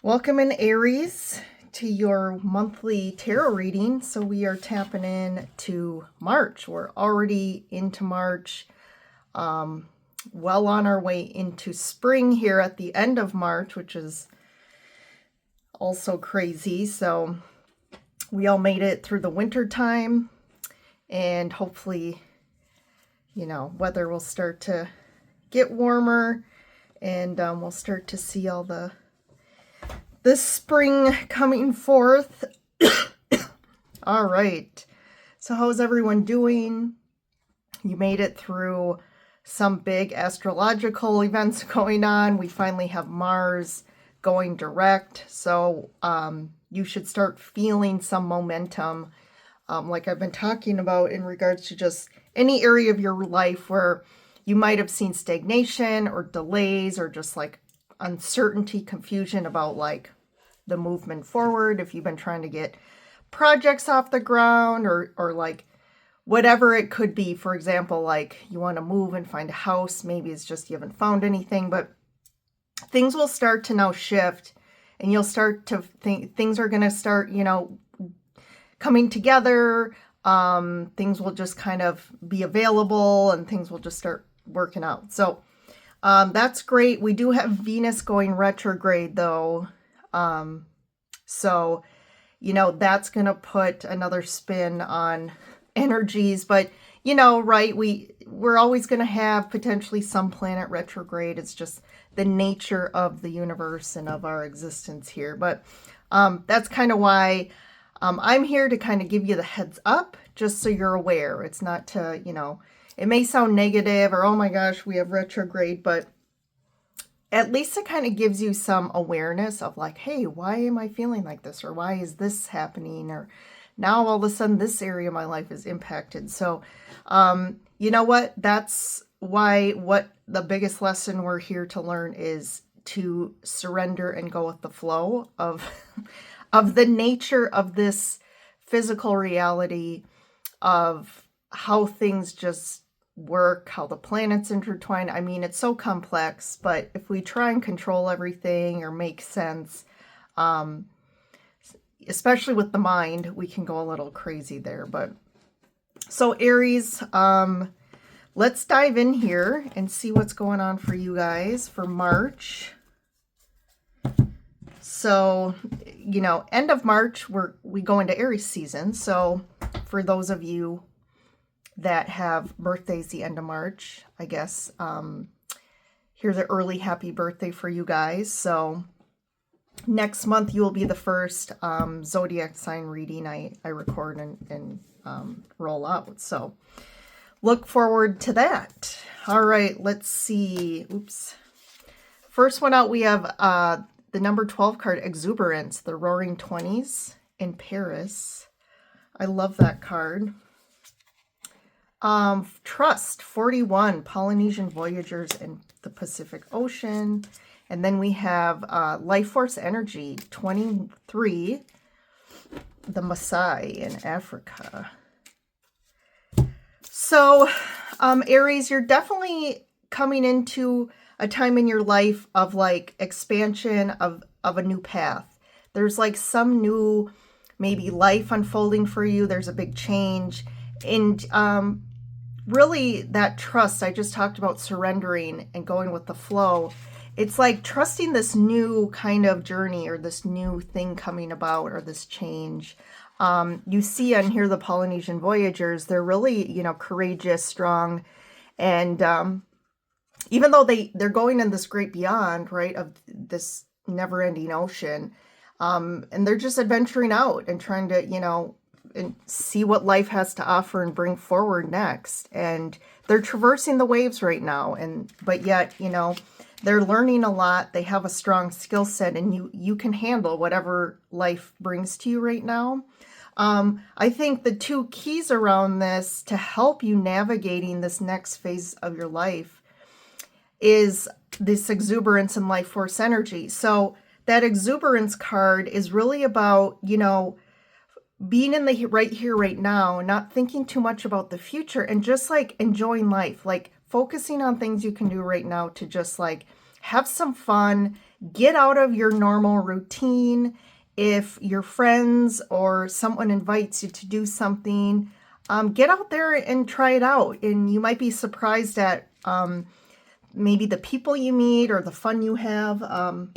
Welcome in Aries to your monthly tarot reading. So we are tapping in to March. We're already into March, well on our way into spring here at the end of March, which is also crazy. So we all made it through the winter time, and hopefully, weather will start to get warmer, and we'll start to see all the spring coming forth. All right. So how's everyone doing? You made it through some big astrological events going on. We finally have Mars going direct. So you should start feeling some momentum, like I've been talking about in regards to just any area of your life where you might have seen stagnation or delays or just like uncertainty, confusion about like the movement forward. If you've been trying to get projects off the ground or like whatever it could be. For example, like you want to move and find a house. Maybe it's just you haven't found anything, but things will start to now shift, and you'll start to think things are going to start, coming together. Things will just kind of be available and things will just start working out. So that's great. We do have Venus going retrograde though. So, that's going to put another spin on energies, but right. We're always going to have potentially some planet retrograde. It's just the nature of the universe and of our existence here. But, that's kind of why, I'm here to kind of give you the heads up, just so you're aware. It's not to, it may sound negative or, oh my gosh, we have retrograde, but at least it kind of gives you some awareness of like, hey, why am I feeling like this? Or why is this happening? Or now all of a sudden this area of my life is impacted. So, you know what? That's why what the biggest lesson we're here to learn is to surrender and go with the flow of, of the nature of this physical reality, of how things just work, how the planets intertwine. I mean, it's so complex, but if we try and control everything or make sense, especially with the mind, we can go a little crazy there. But so Aries, let's dive in here and see what's going on for you guys for March. So, end of March, we go into Aries season. So for those of you that have birthdays the end of March, I guess, here's an early happy birthday for you guys. So next month you will be the first zodiac sign reading I record and roll out. So look forward to that. All right, let's see. Oops. First one out, we have the number 12 card, Exuberance, the Roaring 20s in Paris. I love that card. Trust, 41, Polynesian Voyagers in the Pacific Ocean. And then we have Life Force Energy, 23, the Maasai in Africa. So, Aries, you're definitely coming into a time in your life of like expansion of a new path. There's like some new, maybe life unfolding for you. There's a big change. And really that trust, I just talked about surrendering and going with the flow. It's like trusting this new kind of journey or this new thing coming about or this change. You see on here the Polynesian Voyagers, they're really, courageous, strong, and even though they're going in this great beyond, right, of this never-ending ocean, and they're just adventuring out and trying to, and see what life has to offer and bring forward next. And they're traversing the waves right now, but yet, they're learning a lot. They have a strong skill set, and you can handle whatever life brings to you right now. I think the two keys around this to help you navigating this next phase of your life is this exuberance and life force energy. So that exuberance card is really about, being in the right here, right now, not thinking too much about the future, and just like enjoying life, like focusing on things you can do right now to just like have some fun, get out of your normal routine. If your friends or someone invites you to do something, get out there and try it out. And you might be surprised at maybe the people you meet or the fun you have.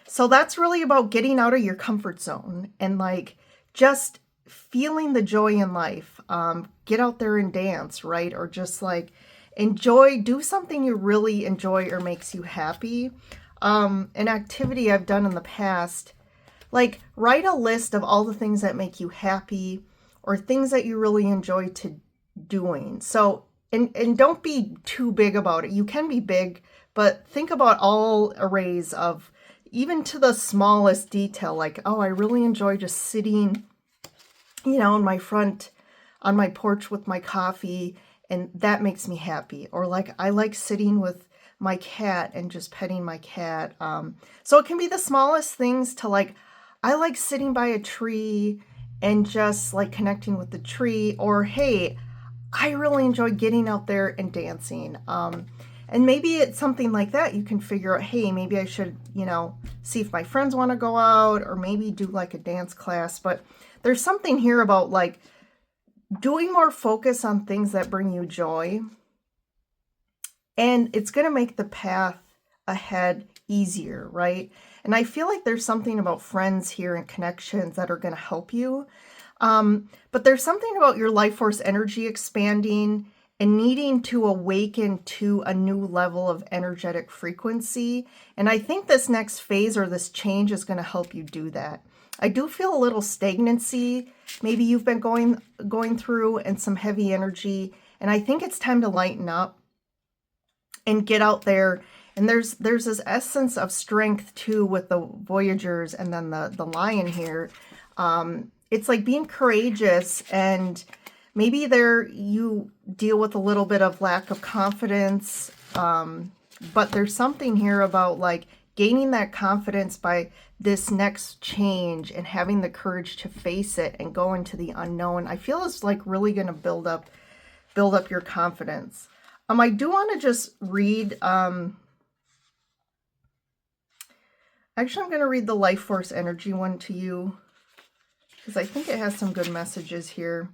So that's really about getting out of your comfort zone and like just feeling the joy in life. Get out there and dance, right? Or just like do something you really enjoy or makes you happy. An activity I've done in the past, like write a list of all the things that make you happy or things that you really enjoy doing. So, and don't be too big about it. You can be big, but think about all arrays of, even to the smallest detail, like, oh, I really enjoy just sitting, in my on my porch with my coffee, and that makes me happy. Or like, I like sitting with my cat and just petting my cat. So it can be the smallest things to like, I like sitting by a tree and just like connecting with the tree. Or, hey, I really enjoy getting out there and dancing. And maybe it's something like that. You can figure out, hey, maybe I should, see if my friends want to go out, or maybe do like a dance class. But there's something here about like doing more focus on things that bring you joy. And it's going to make the path ahead easier, right? And I feel like there's something about friends here and connections that are going to help you. But there's something about your life force energy expanding and needing to awaken to a new level of energetic frequency. And I think this next phase or this change is going to help you do that. I do feel a little stagnancy. Maybe you've been going through, and some heavy energy. And I think it's time to lighten up and get out there. And there's this essence of strength too with the Voyagers and then the Lion here. It's like being courageous, and maybe you deal with a little bit of lack of confidence. But there's something here about like gaining that confidence by this next change and having the courage to face it and go into the unknown. I feel it's like really going to build up your confidence. I do want to just read, actually I'm going to read the Life Force Energy one to you, because I think it has some good messages here.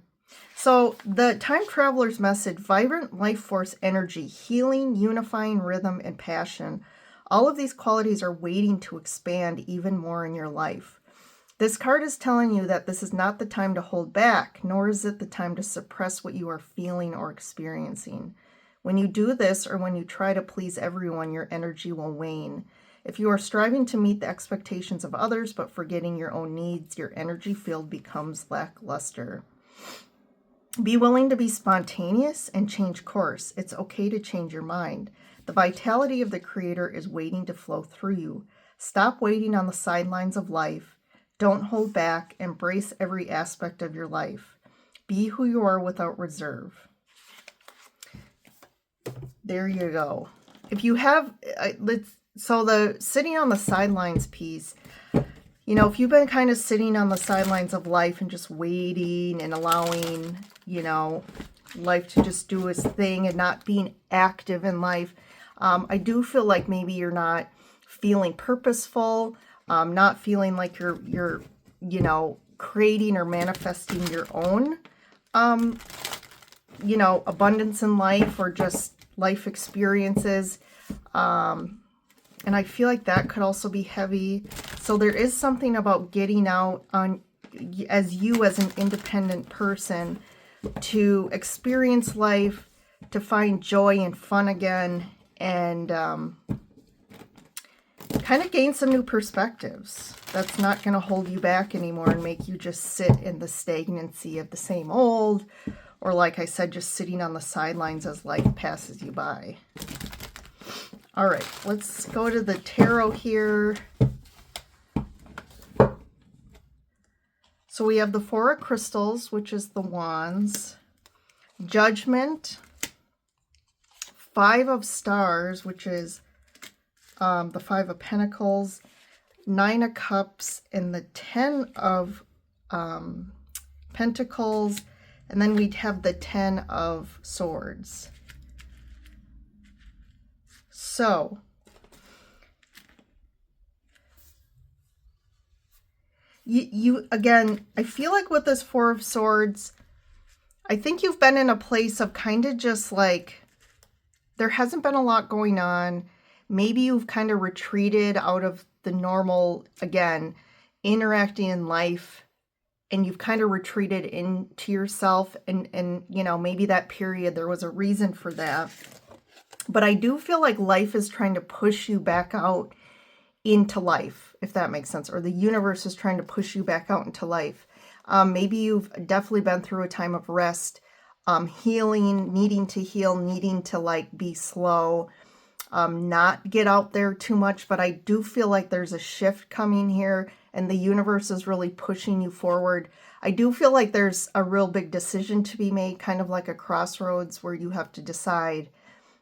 So the Time Traveler's message: vibrant life force energy, healing, unifying rhythm, and passion. All of these qualities are waiting to expand even more in your life. This card is telling you that this is not the time to hold back, nor is it the time to suppress what you are feeling or experiencing. When you do this, or when you try to please everyone, your energy will wane. If you are striving to meet the expectations of others but forgetting your own needs, your energy field becomes lackluster. Be willing to be spontaneous and change course. It's okay to change your mind. The vitality of the Creator is waiting to flow through you. Stop waiting on the sidelines of life. Don't hold back. Embrace every aspect of your life. Be who you are without reserve. There you go. If you have, so the sitting on the sidelines piece, if you've been kind of sitting on the sidelines of life and just waiting and allowing, life to just do its thing and not being active in life, I do feel like maybe you're not feeling purposeful, not feeling like you're creating or manifesting your own, abundance in life, or just life experiences. And I feel like that could also be heavy. So there is something about getting out as an independent person, to experience life, to find joy and fun again, and kind of gain some new perspectives. That's not going to hold you back anymore and make you just sit in the stagnancy of the same old, or like I said, just sitting on the sidelines as life passes you by. All right, let's go to the tarot here. So we have the Four of Crystals, which is the Wands, Judgment, Five of Stars, which is the Five of Pentacles, Nine of Cups, and the Ten of Pentacles, and then we'd have the Ten of Swords. So again, I feel like with this Four of Swords, I think you've been in a place of kind of just like, there hasn't been a lot going on. Maybe you've kind of retreated out of the normal, again, interacting in life, and you've kind of retreated into yourself, and you know, maybe that period, there was a reason for that. But I do feel like life is trying to push you back out into life, if that makes sense, or the universe is trying to push you back out into life. Maybe you've definitely been through a time of rest, healing, needing to heal, needing to like be slow, not get out there too much. But I do feel like there's a shift coming here, and the universe is really pushing you forward. I do feel like there's a real big decision to be made, kind of like a crossroads where you have to decide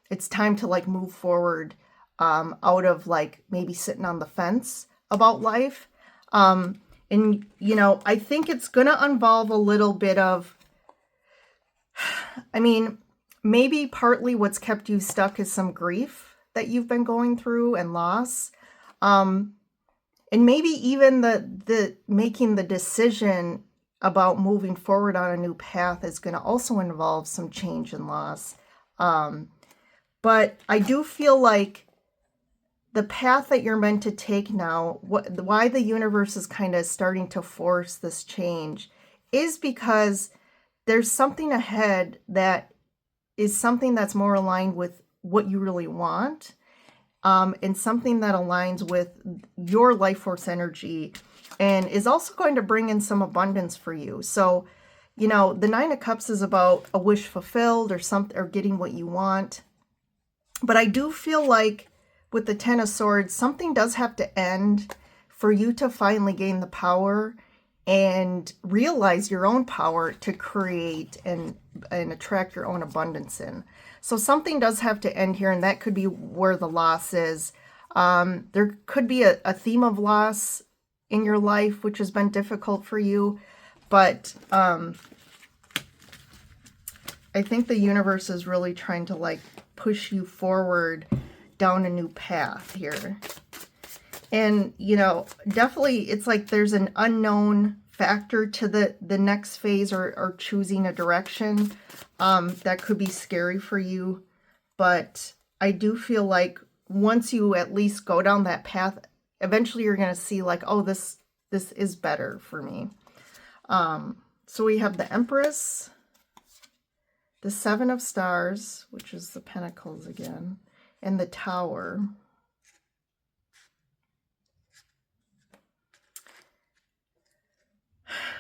it's time to like move forward, out of like maybe sitting on the fence about life. And, you know, I think it's going to involve a little bit of, I mean, maybe partly what's kept you stuck is some grief that you've been going through and loss. And maybe even the making the decision about moving forward on a new path is going to also involve some change and loss. But I do feel like the path that you're meant to take now, why the universe is kind of starting to force this change, is because there's something ahead that is something that's more aligned with what you really want, and something that aligns with your life force energy, and is also going to bring in some abundance for you. So, you know, the Nine of Cups is about a wish fulfilled, or something, or getting what you want. But I do feel like with the Ten of Swords, something does have to end for you to finally gain the power and realize your own power to create and attract your own abundance in. So something does have to end here, and that could be where the loss is. There could be a theme of loss in your life, which has been difficult for you. But I think the universe is really trying to like push you forward down a new path here. And, you know, definitely it's like there's an unknown factor to the next phase, or choosing a direction that could be scary for you. But I do feel like once you at least go down that path, eventually you're going to see like, oh, this is better for me. So we have the Empress, the Seven of Stars, which is the Pentacles again, and the Tower.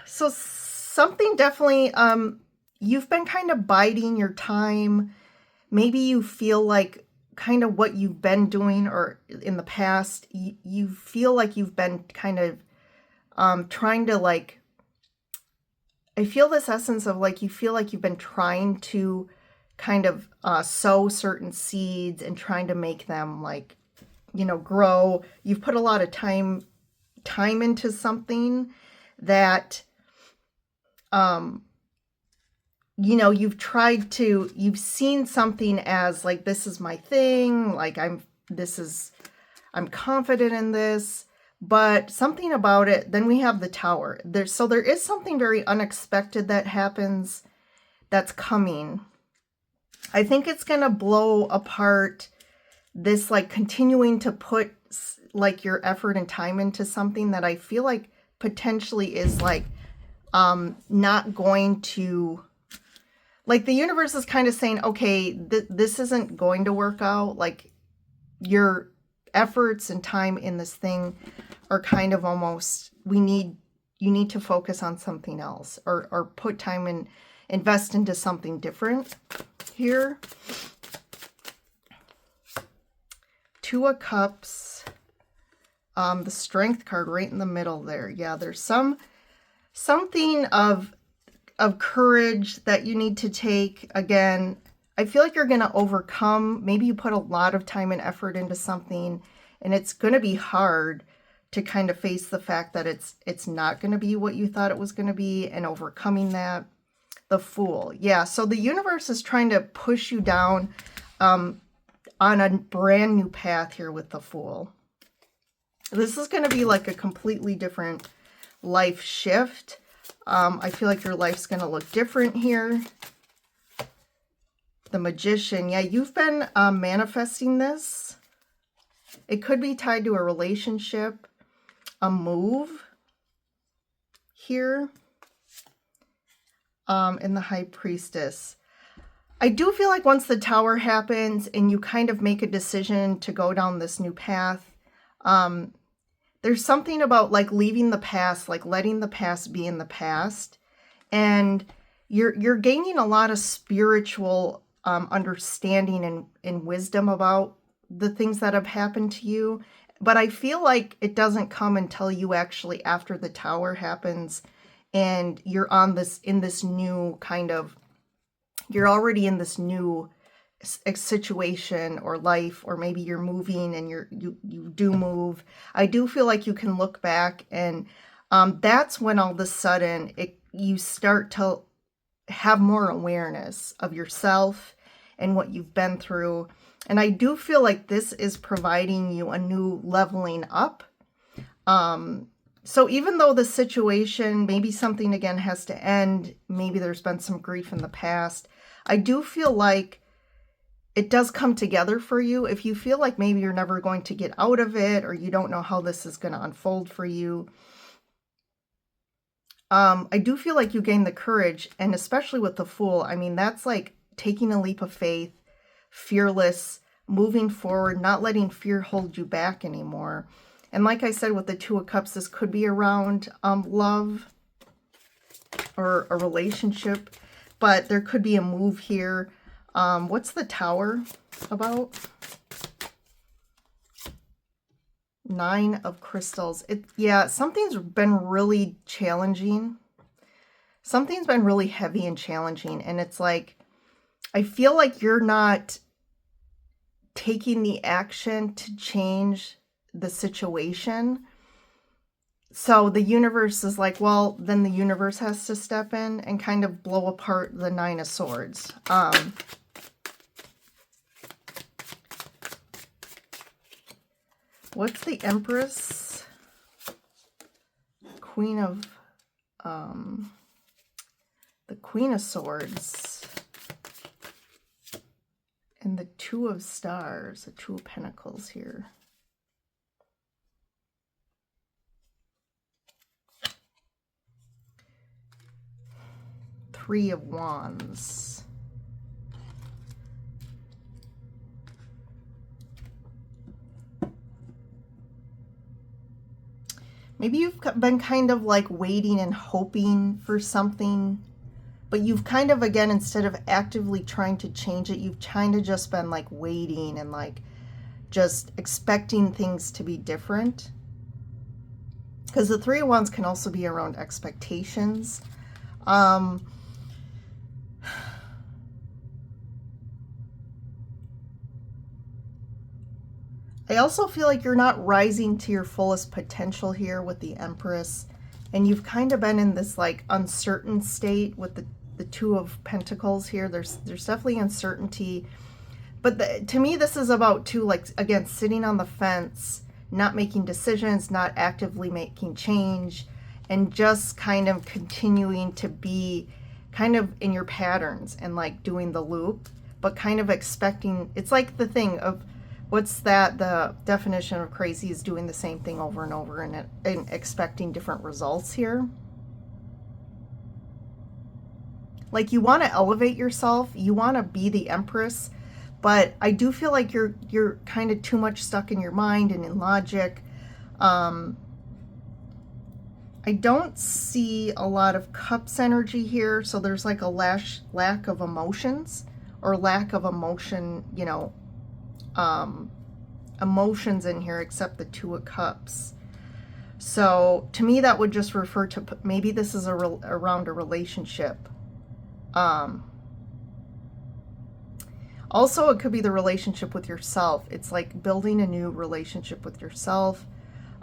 So something definitely, you've been kind of biding your time. Maybe you feel like kind of what you've been doing, or in the past, you feel like you've been kind of trying to like, I feel this essence of like, you feel like you've been trying to kind of sow certain seeds and trying to make them like, you know, grow. You've put a lot of time into something that, you know, you've seen something as like, this is my thing. Like I'm confident in this. But something about it, then we have the Tower. So there is something very unexpected that happens that's coming. I think it's going to blow apart this, like, continuing to put, like, your effort and time into something that I feel like potentially is, like, not going to, like, the universe is kind of saying, okay, this isn't going to work out. Like, your efforts and time in this thing are kind of almost, you need to focus on something else, or put time and invest into something different here. Two of Cups, the Strength card right in the middle there. Yeah, there's something of courage that you need to take. Again, I feel like you're going to overcome. Maybe you put a lot of time and effort into something, and it's going to be hard to kind of face the fact that it's not going to be what you thought it was going to be, and overcoming that. The Fool. Yeah, so the universe is trying to push you down on a brand new path here with the Fool. This is going to be like a completely different life shift. I feel like your life's going to look different here. The Magician. Yeah, you've been manifesting this. It could be tied to a relationship, a move here. In the High Priestess. I do feel like once the Tower happens and you kind of make a decision to go down this new path, there's something about like leaving the past, like letting the past be in the past. And you're gaining a lot of spiritual understanding and wisdom about the things that have happened to you. But I feel like it doesn't come until you actually, after the Tower happens, and you're on this, in this new kind of, you're already in this new situation or life, or maybe you're moving and you do move. I do feel like you can look back, and that's when all of a sudden you start to have more awareness of yourself and what you've been through. And I do feel like this is providing you a new leveling up. So even though the situation, maybe something again has to end, maybe there's been some grief in the past, I do feel like it does come together for you. If you feel like maybe you're never going to get out of it, or you don't know how this is going to unfold for you, I do feel like you gain the courage, and especially with the Fool, I mean, that's like taking a leap of faith, fearless, moving forward, not letting fear hold you back anymore. And like I said, with the Two of Cups, this could be around love or a relationship, but there could be a move here. What's the Tower about? Nine of Crystals. Yeah, something's been really challenging. Something's been really heavy and challenging, and it's like, I feel like you're not taking the action to change the situation. So the universe is like, well, then the universe has to step in and kind of blow apart the Nine of Swords. What's the Empress? Queen of the Queen of Swords and the Two of Stars, the Two of Pentacles here. Three of Wands. Maybe you've been kind of like waiting and hoping for something, but you've kind of, again, instead of actively trying to change it, you've kind of just been like waiting and like just expecting things to be different. Because the Three of Wands can also be around expectations. I also feel like you're not rising to your fullest potential here with the Empress, and you've kind of been in this like uncertain state with the Two of Pentacles here. There's definitely uncertainty, but to me this is about too, like, again, sitting on the fence, not making decisions, not actively making change, and just kind of continuing to be kind of in your patterns and like doing the loop, but kind of expecting. It's like the thing of, what's that? The definition of crazy is doing the same thing over and over and expecting different results here. Like, you want to elevate yourself, you want to be the Empress, but I do feel like you're kind of too much stuck in your mind and in logic. I don't see a lot of Cups energy here, so there's like a lack of emotions, or lack of emotion, you know, emotions in here, except the Two of Cups. So to me that would just refer to, maybe this is around a relationship. Also, it could be the relationship with yourself. It's like building a new relationship with yourself,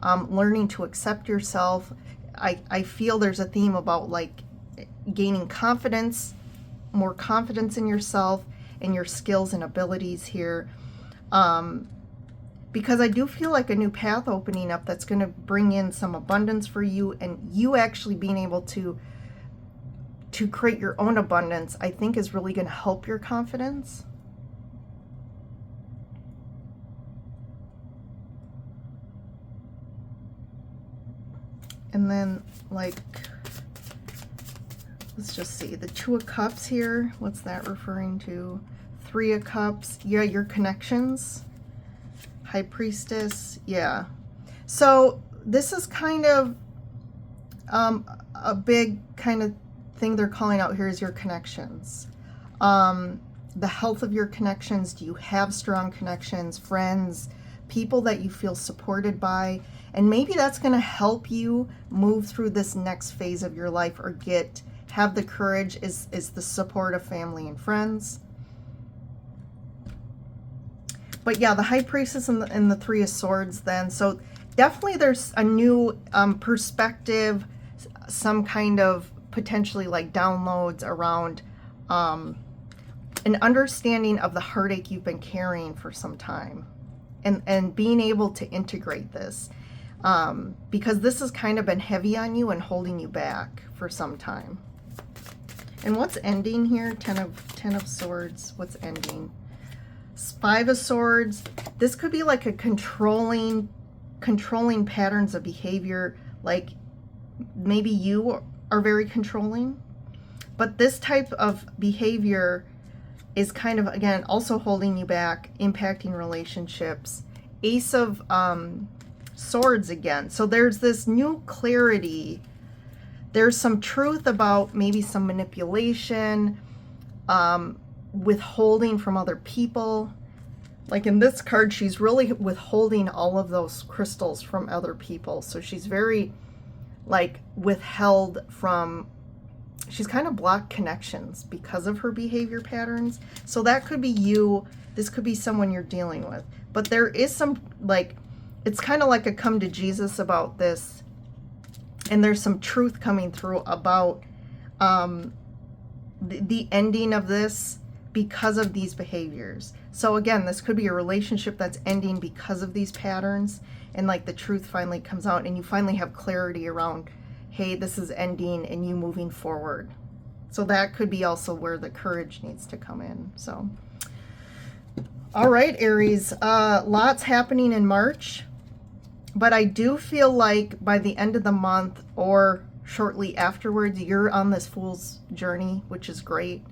learning to accept yourself. I feel there's a theme about like gaining confidence, more confidence in yourself and your skills and abilities here. because I do feel like a new path opening up that's going to bring in some abundance for you, and you actually being able to create your own abundance, I think is really going to help your confidence. And then, like, let's just see, the Two of Cups here, what's that referring to? Three of Cups, yeah, your connections. High Priestess, yeah. So this is kind of a big kind of thing they're calling out here is your connections. The health of your connections. Do you have strong connections, friends, people that you feel supported by? And maybe that's going to help you move through this next phase of your life, or have the courage is the support of family and friends. But yeah, the High Priestess and the Three of Swords then. So definitely there's a new perspective, some kind of potentially like downloads around an understanding of the heartache you've been carrying for some time, and being able to integrate this. Because this has kind of been heavy on you and holding you back for some time. And what's ending here? Ten of Swords. What's ending? Five of Swords. This could be like a controlling patterns of behavior. Like maybe you are very controlling, but this type of behavior is kind of, again, also holding you back, impacting relationships. Ace of Swords again. So there's this new clarity. There's some truth about maybe some manipulation, withholding from other people. Like in this card, she's really withholding all of those crystals from other people. So she's very like withheld from, she's kind of blocked connections because of her behavior patterns. So that could be you. This could be someone you're dealing with. But there is some, like, it's kind of like a come to Jesus about this. And there's some truth coming through about the ending of this because of these behaviors. So again, this could be a relationship that's ending because of these patterns, and like the truth finally comes out and you finally have clarity around, hey, this is ending and you moving forward. So that could be also where the courage needs to come in. So, all right, Aries, lots happening in March, but I do feel like by the end of the month or shortly afterwards, you're on this fool's journey, which is great.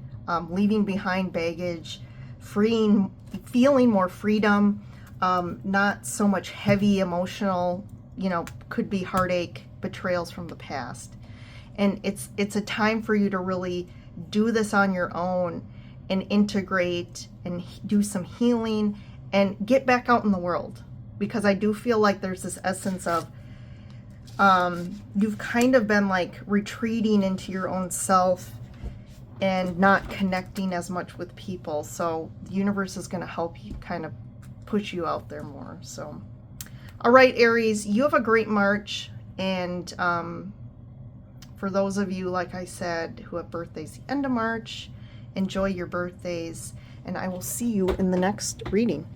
Leaving behind baggage, feeling more freedom, not so much heavy emotional, could be heartache, betrayals from the past. And it's a time for you to really do this on your own and integrate and do some healing and get back out in the world. Because I do feel like there's this essence of you've kind of been like retreating into your own self and not connecting as much with people. So the universe is going to help you kind of push you out there more. So, all right, Aries, you have a great March. And for those of you, like I said, who have birthdays the end of March, enjoy your birthdays. And I will see you in the next reading.